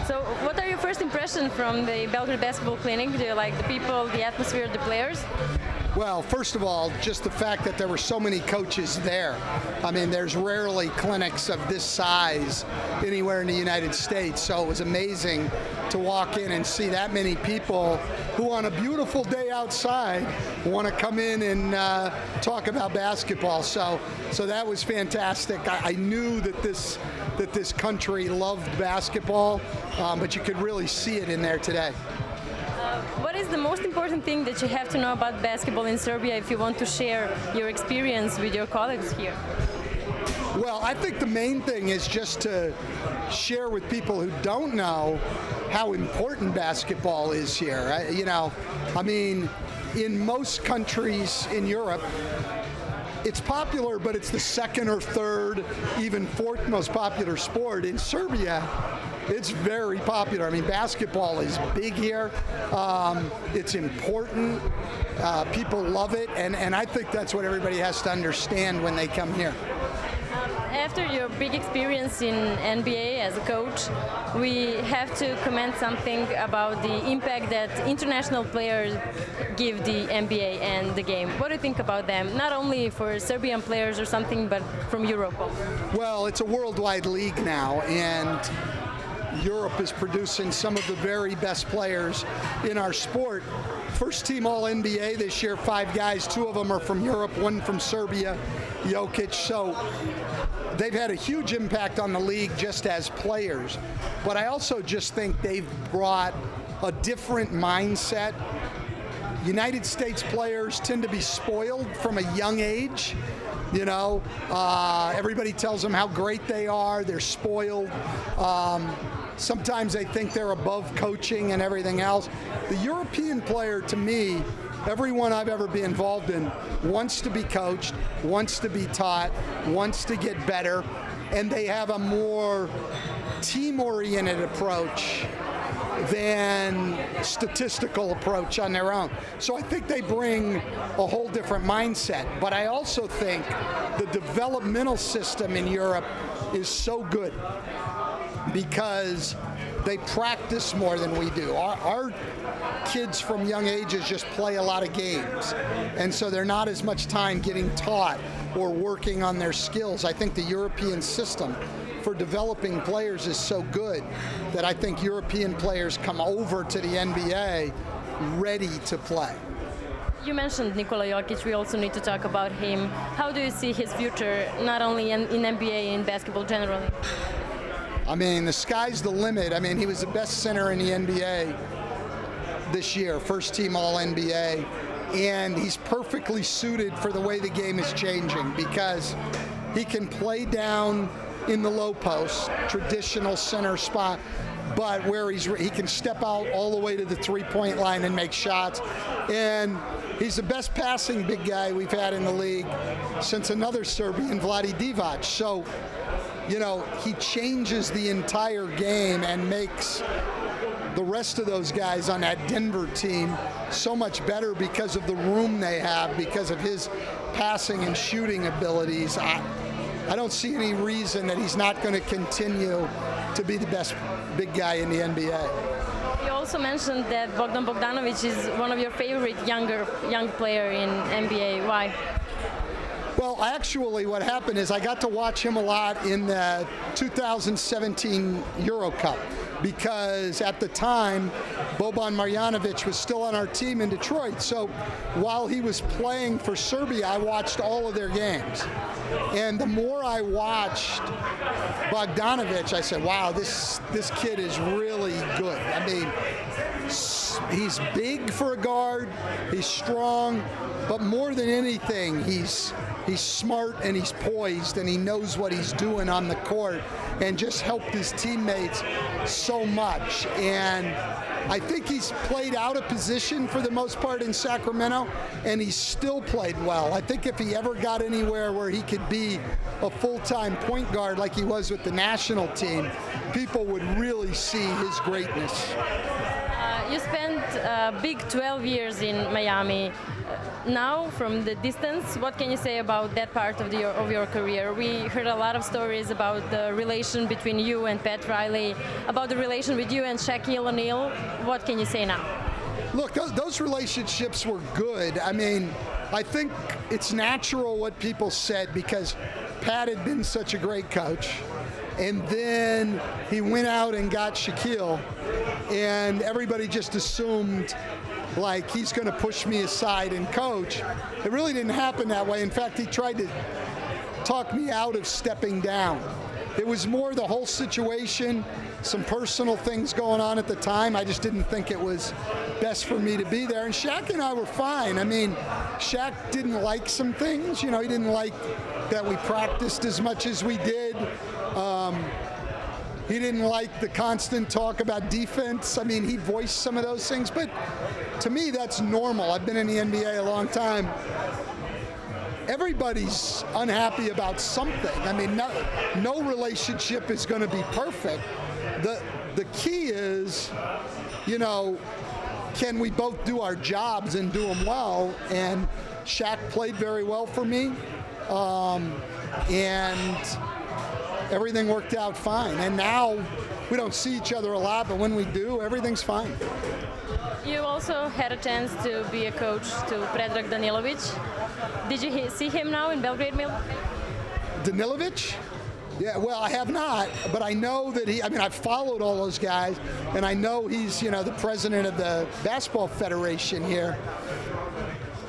So what are your first impressions from the Belgrade Basketball Clinic? Do you like the people, the atmosphere, the players? Well, first of all, just the fact that there were so many coaches there. I mean, there's rarely clinics of this size anywhere in the United States, so it was amazing to walk in and see that many people who on a beautiful day outside want to come in and talk about basketball. So that was fantastic. I knew that this country loved basketball, but you could really see it in there today. What is the most important thing that you have to know about basketball in Serbia if you want to share your experience with your colleagues here? Well, I think the main thing is just to share with people who don't know how important basketball is here. I mean, in most countries in Europe, it's popular, but it's the second or third, even fourth most popular sport. In Serbia, it's very popular. I mean, basketball is big here. It's important. People love it, and I think that's what everybody has to understand when they come here. After your big experience in NBA as a coach, we have to comment something about the impact that international players give the NBA and the game. What do you think about them? Not only for Serbian players or something, but from Europe. Well, it's a worldwide league now, and Europe is producing some of the very best players in our sport. First team All-NBA this year, 5 guys, 2 of them are from Europe, 1 from Serbia, Jokic. So they've had a huge impact on the league just as players. But I also just think they've brought a different mindset. United States players tend to be spoiled from a young age. Everybody tells them how great they are. They're spoiled. Sometimes they think they're above coaching and everything else. The European player, to me, everyone I've ever been involved in, wants to be coached, wants to be taught, wants to get better, and they have a more team-oriented approach than statistical approach on their own. So I think they bring a whole different mindset. But I also think the developmental system in Europe is so good because they practice more than we do. Our kids from young ages just play a lot of games, and so they're not as much time getting taught or working on their skills. I think the European system for developing players is so good that I think European players come over to the NBA ready to play. You mentioned Nikola Jokic. We also need to talk about him. How do you see his future, not only in NBA, in basketball generally? I mean, the sky's the limit. I mean, he was the best center in the NBA this year, first team All-NBA, and he's perfectly suited for the way the game is changing because he can play down in the low post, traditional center spot, but where he can step out all the way to the three-point line and make shots. And he's the best passing big guy we've had in the league since another Serbian, Vlade Divac. So, he changes the entire game and makes the rest of those guys on that Denver team so much better because of the room they have, because of his passing and shooting abilities. I don't see any reason that he's not going to continue to be the best big guy in the NBA. You also mentioned that Bogdan Bogdanovic is one of your favorite young player in NBA. Why? Well, actually, what happened is I got to watch him a lot in the 2017 Euro Cup because at the time, Boban Marjanovic was still on our team in Detroit. So while he was playing for Serbia, I watched all of their games. And the more I watched Bogdanovic, I said, wow, this kid is really good. I mean, he's big for a guard, he's strong, but more than anything, he's smart and he's poised and he knows what he's doing on the court and just helped his teammates so much. And I think he's played out of position for the most part in Sacramento, and he's still played well. I think if he ever got anywhere where he could be a full-time point guard like he was with the national team, people would really see his greatness. You spent a big 12 years in Miami. Now, from the distance, what can you say about about that part of your career. We heard a lot of stories about the relation between you and Pat Riley, about the relation with you and Shaquille O'Neal. What can you say now? Look, those relationships were good. I mean, I think it's natural what people said because Pat had been such a great coach. And then he went out and got Shaquille, and everybody just assumed like he's going to push me aside and coach. It really didn't happen that way. In fact, he tried to talk me out of stepping down. It was more the whole situation, some personal things going on at the time. I just didn't think it was best for me to be there. And Shaq and I were fine. I mean, Shaq didn't like some things. You know, he didn't like that we practiced as much as we did. He didn't like the constant talk about defense. I mean, he voiced some of those things, but to me, that's normal. I've been in the NBA a long time. Everybody's unhappy about something. I mean, no relationship is going to be perfect. The key is, you know, can we both do our jobs and do them well? And Shaq played very well for me, and everything worked out fine. And now we don't see each other a lot, but when we do, everything's fine. You also had a chance to be a coach to Predrag Danilovic. Did you see him now in Belgrade Mill? Danilovic? Yeah, well, I have not, but I know that I've followed all those guys, and I know he's, you know, the president of the Basketball Federation here.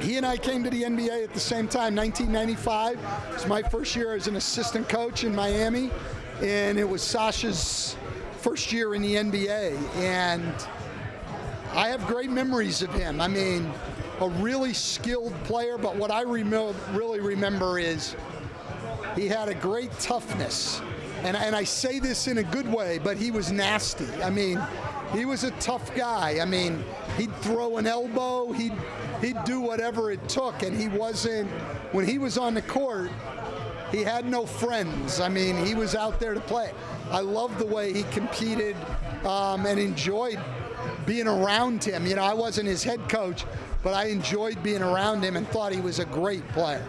He and I came to the NBA at the same time, 1995. It was my first year as an assistant coach in Miami, and it was Sasha's first year in the NBA. And I have great memories of him. I mean, a really skilled player, but what I really remember is he had a great toughness. And I say this in a good way, but he was nasty. I mean, he was a tough guy. I mean, he'd throw an elbow, he'd do whatever it took, and when he was on the court, he had no friends. I mean, he was out there to play. I loved the way he competed and enjoyed being around him. You know, I wasn't his head coach, but I enjoyed being around him and thought he was a great player.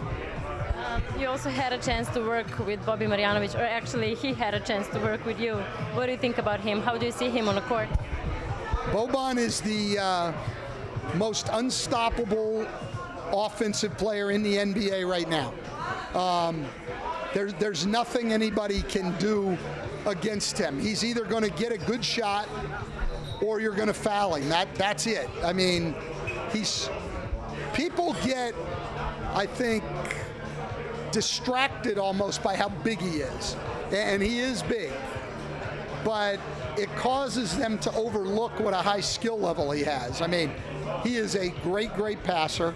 You also had a chance to work with Bobby Marjanovic, or actually he had a chance to work with you. What do you think about him? How do you see him on the court? Boban is the most unstoppable offensive player in the NBA right now. There's nothing anybody can do against him. He's either going to get a good shot or you're going to foul him. That's it. I mean, people get, I think, distracted almost by how big he is. And he is big. But it causes them to overlook what a high skill level he has. I mean, he is a great, great passer.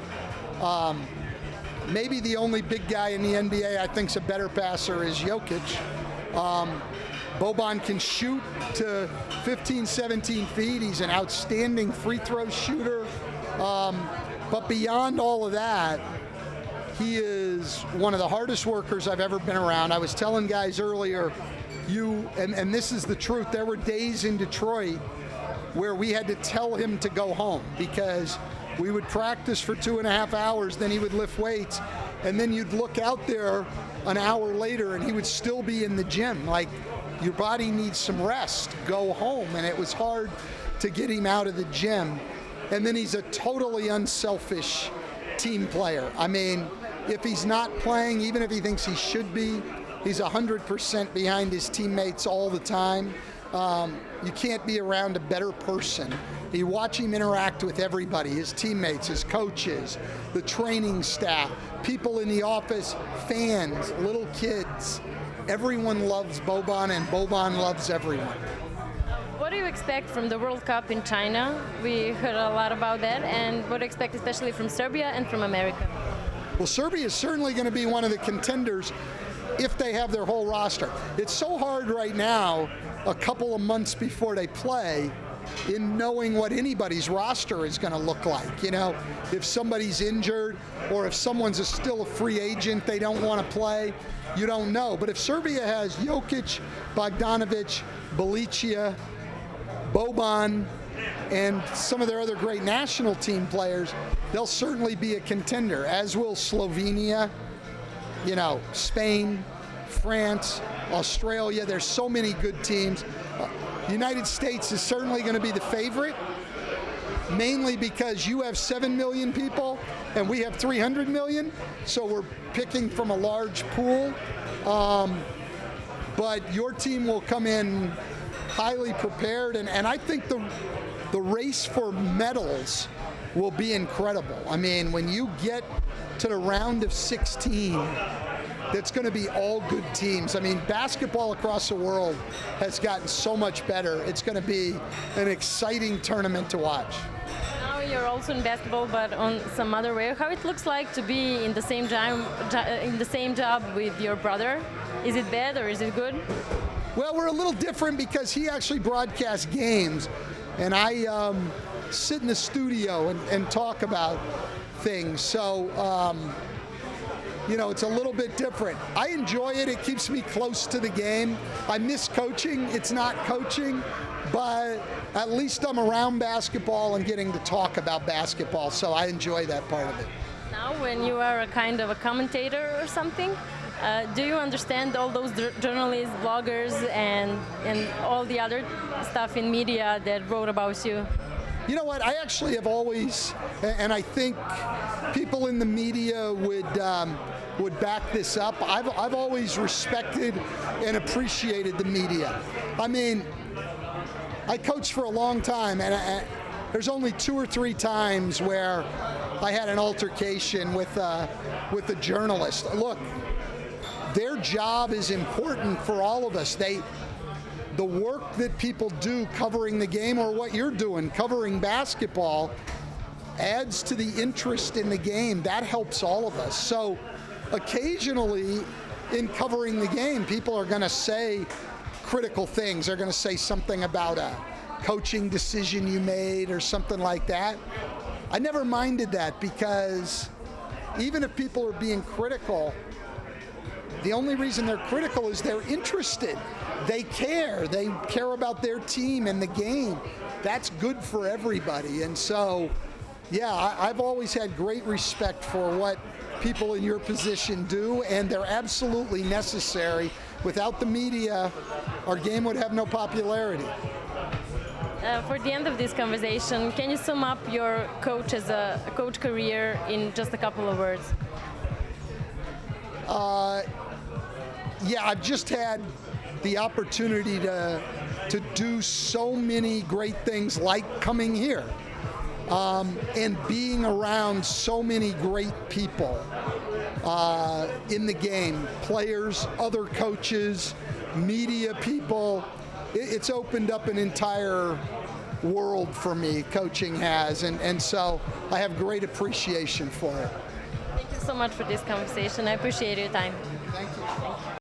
Maybe the only big guy in the NBA I think's a better passer is Jokic. Boban can shoot to 15, 17 feet. He's an outstanding free throw shooter. But beyond all of that, he is one of the hardest workers I've ever been around. I was telling guys earlier, and this is the truth, there were days in Detroit where we had to tell him to go home because we would practice for 2.5 hours, then he would lift weights, and then you'd look out there an hour later and he would still be in the gym. Like, your body needs some rest, go home. And it was hard to get him out of the gym. And then he's a totally unselfish team player. I mean, if he's not playing, even if he thinks he should be, he's 100% behind his teammates all the time. You can't be around a better person. You watch him interact with everybody, his teammates, his coaches, the training staff, people in the office, fans, little kids. Everyone loves Boban, and Boban loves everyone. What do you expect from the World Cup in China? We heard a lot about that. And what do you expect especially from Serbia and from America? Well, Serbia is certainly going to be one of the contenders if they have their whole roster. It's so hard right now, a couple of months before they play, in knowing what anybody's roster is going to look like. You know, if somebody's injured or if someone's still a free agent, they don't want to play, you don't know. But if Serbia has Jokic, Bogdanovic, Belicia, Boban, and some of their other great national team players, they'll certainly be a contender, as will Slovenia. you know, Spain, France, Australia. There's so many good teams. United States is certainly going to be the favorite, mainly because you have 7 million people and we have 300 million, so we're picking from a large pool. But your team will come in highly prepared, and I think the race for medals will be incredible. I mean, when you get to the round of 16, that's going to be all good teams. I mean, basketball across the world has gotten so much better. It's going to be an exciting tournament to watch. Now you're also in basketball, but on some other way. How it looks like to be in the same job with your brother? Is it bad or is it good? Well, we're a little different because he actually broadcasts games, and I sit in the studio and talk about things. So, you know, it's a little bit different. I enjoy it. It keeps me close to the game. I miss coaching. It's not coaching, but at least I'm around basketball and getting to talk about basketball, so I enjoy that part of it. Now, when you are a kind of a commentator or something, do you understand all those journalists, bloggers, and all the other stuff in media that wrote about you? You know what? I actually have always, and I think people in the media would back this up. I've always respected and appreciated the media. I mean, I coached for a long time, and there's only 2 or 3 times where I had an altercation with a journalist. Look, their job is important for all of us. The work that people do covering the game, or what you're doing, covering basketball, adds to the interest in the game. That helps all of us. So occasionally in covering the game, people are going to say critical things. They're going to say something about a coaching decision you made or something like that. I never minded that, because even if people are being critical, the only reason they're critical is they're interested. They care. They care about their team and the game. That's good for everybody. And so, yeah, I've always had great respect for what people in your position do, and they're absolutely necessary. Without the media, our game would have no popularity. For the end of this conversation, can you sum up your coach career in just a couple of words? Yeah, I've just had the opportunity to do so many great things, like coming here and being around so many great people in the game, players, other coaches, media people. It's opened up an entire world for me, coaching has, and so I have great appreciation for it. Thank you so much for this conversation. I appreciate your time. Thank you.